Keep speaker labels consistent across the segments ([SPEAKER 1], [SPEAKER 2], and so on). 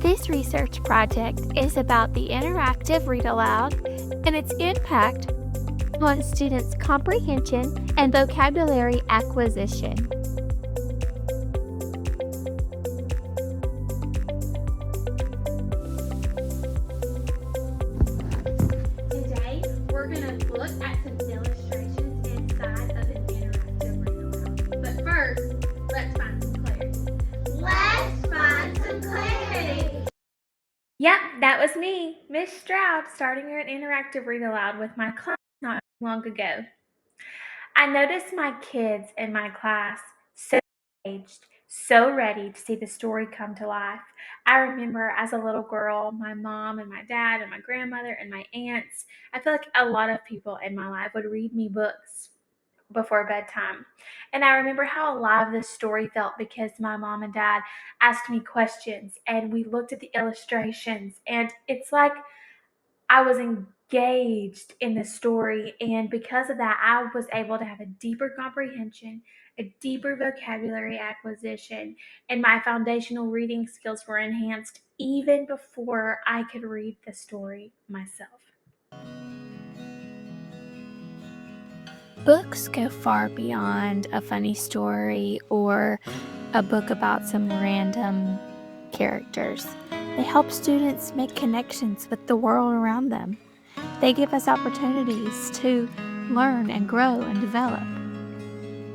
[SPEAKER 1] This research project is about the interactive read aloud and its impact on students' comprehension and vocabulary acquisition. Today, we're going to look at some illustrations inside of an interactive read aloud. But first, let's find some clarity.
[SPEAKER 2] Let's find some clarity.
[SPEAKER 1] Yep, that was me, Miss Stroud, starting an interactive read aloud with my class not long ago. I noticed my kids in my class so engaged, so ready to see the story come to life. I remember as a little girl, my mom and my dad and my grandmother and my aunts, I feel like a lot of people in my life would read me books before bedtime. And I remember how alive this story felt because my mom and dad asked me questions and we looked at the illustrations, and it's like I was engaged in the story, and because of that, I was able to have a deeper comprehension, a deeper vocabulary acquisition, and my foundational reading skills were enhanced even before I could read the story myself. Books go far beyond a funny story or a book about some random characters. They help students make connections with the world around them. They give us opportunities to learn and grow and develop.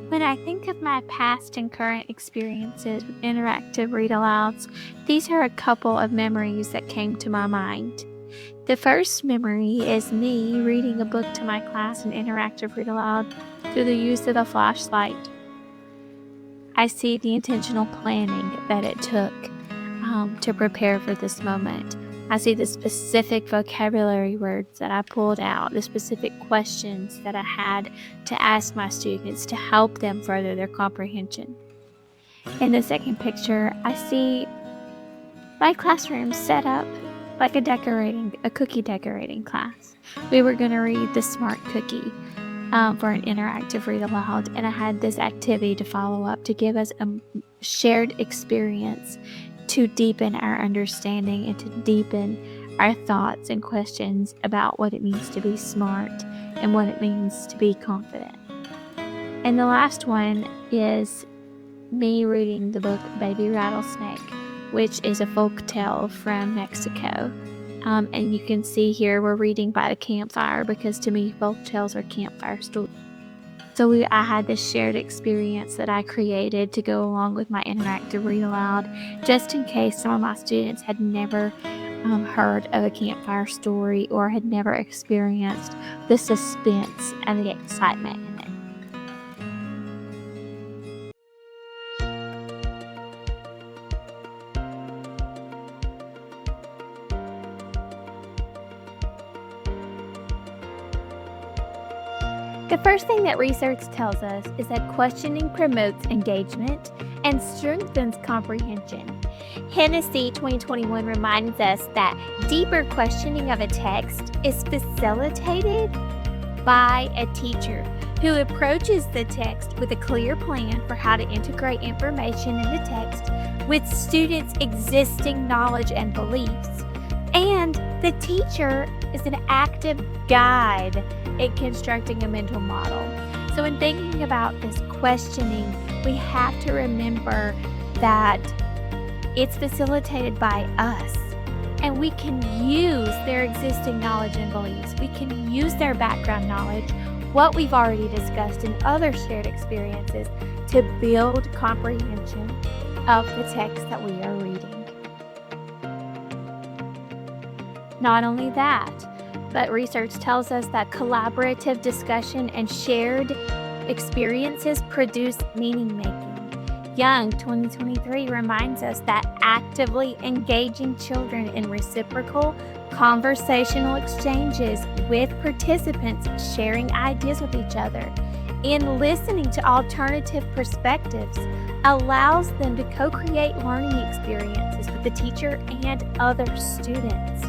[SPEAKER 1] When I think of my past and current experiences with interactive read alouds, these are a couple of memories that came to my mind. The first memory is me reading a book to my class in interactive read aloud through the use of a flashlight. I see the intentional planning that it took to prepare for this moment. I see the specific vocabulary words that I pulled out, the specific questions that I had to ask my students to help them further their comprehension. In the second picture, I see my classroom set up like a cookie decorating class. We were going to read The Smart Cookie for an interactive read aloud, and I had this activity to follow up to give us a shared experience to deepen our understanding and to deepen our thoughts and questions about what it means to be smart and what it means to be confident. And the last one is me reading the book Baby Rattlesnake, which is a folk tale from Mexico. And you can see here we're reading by the campfire because to me folk tales are campfire stories. So I had this shared experience that I created to go along with my interactive read aloud, just in case some of my students had never heard of a campfire story or had never experienced the suspense and the excitement in it. The first thing that research tells us is that questioning promotes engagement and strengthens comprehension. Hennessy 2021 reminds us that deeper questioning of a text is facilitated by a teacher who approaches the text with a clear plan for how to integrate information in the text with students' existing knowledge and beliefs. And the teacher is an active guide in constructing a mental model. So in thinking about this questioning, we have to remember that it's facilitated by us, and we can use their existing knowledge and beliefs. We can use their background knowledge, what we've already discussed in other shared experiences, to build comprehension of the text that we are reading. Not only that, but research tells us that collaborative discussion and shared experiences produce meaning making. Young 2023 reminds us that actively engaging children in reciprocal conversational exchanges with participants sharing ideas with each other and listening to alternative perspectives allows them to co-create learning experiences with the teacher and other students.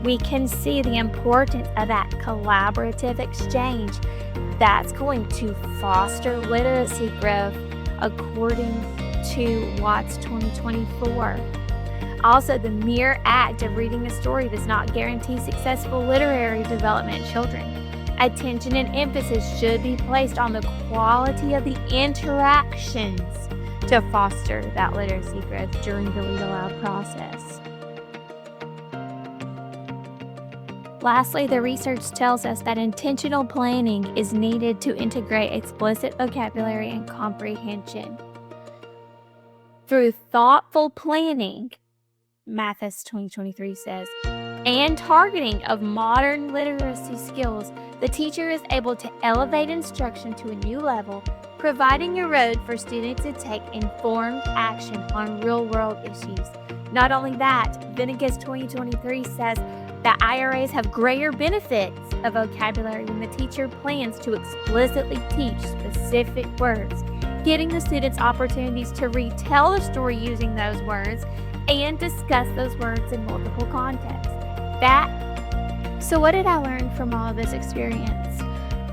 [SPEAKER 1] We can see the importance of that collaborative exchange that's going to foster literacy growth according to Watts 2024. Also, the mere act of reading a story does not guarantee successful literary development in children. Attention and emphasis should be placed on the quality of the interactions to foster that literacy growth during the read aloud process. Lastly, the research tells us that intentional planning is needed to integrate explicit vocabulary and comprehension. Through thoughtful planning, Mathis 2023 says, and targeting of modern literacy skills, the teacher is able to elevate instruction to a new level, providing a road for students to take informed action on real-world issues. Not only that, Venegas 2023 says that IRAs have greater benefits of vocabulary when the teacher plans to explicitly teach specific words, getting the students opportunities to retell the story using those words and discuss those words in multiple contexts. So what did I learn from all of this experience?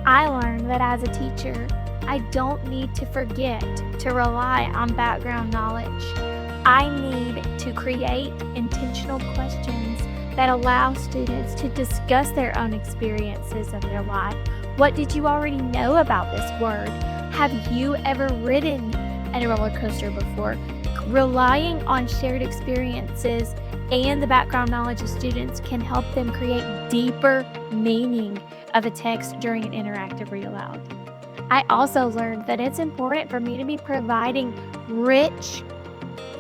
[SPEAKER 1] I learned that as a teacher, I don't need to forget to rely on background knowledge. I need to create intentional questions that allow students to discuss their own experiences of their life. What did you already know about this word? Have you ever ridden a roller coaster before? Relying on shared experiences and the background knowledge of students can help them create deeper meaning of a text during an interactive read aloud. I also learned that it's important for me to be providing rich,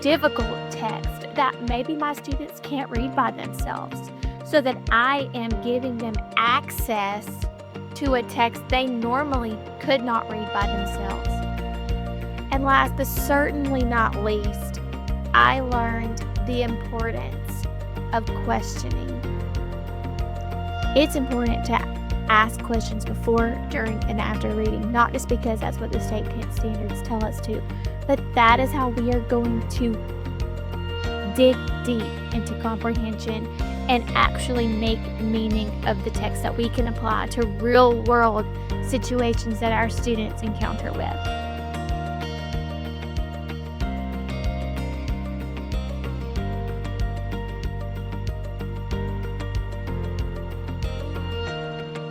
[SPEAKER 1] difficult text that maybe my students can't read by themselves, so that I am giving them access to a text they normally could not read by themselves. And last but certainly not least, I learned the importance of questioning. It's important to ask questions before, during, and after reading, not just because that's what the state standards tell us to, but that is how we are going to dig deep into comprehension and actually make meaning of the text that we can apply to real-world situations that our students encounter with.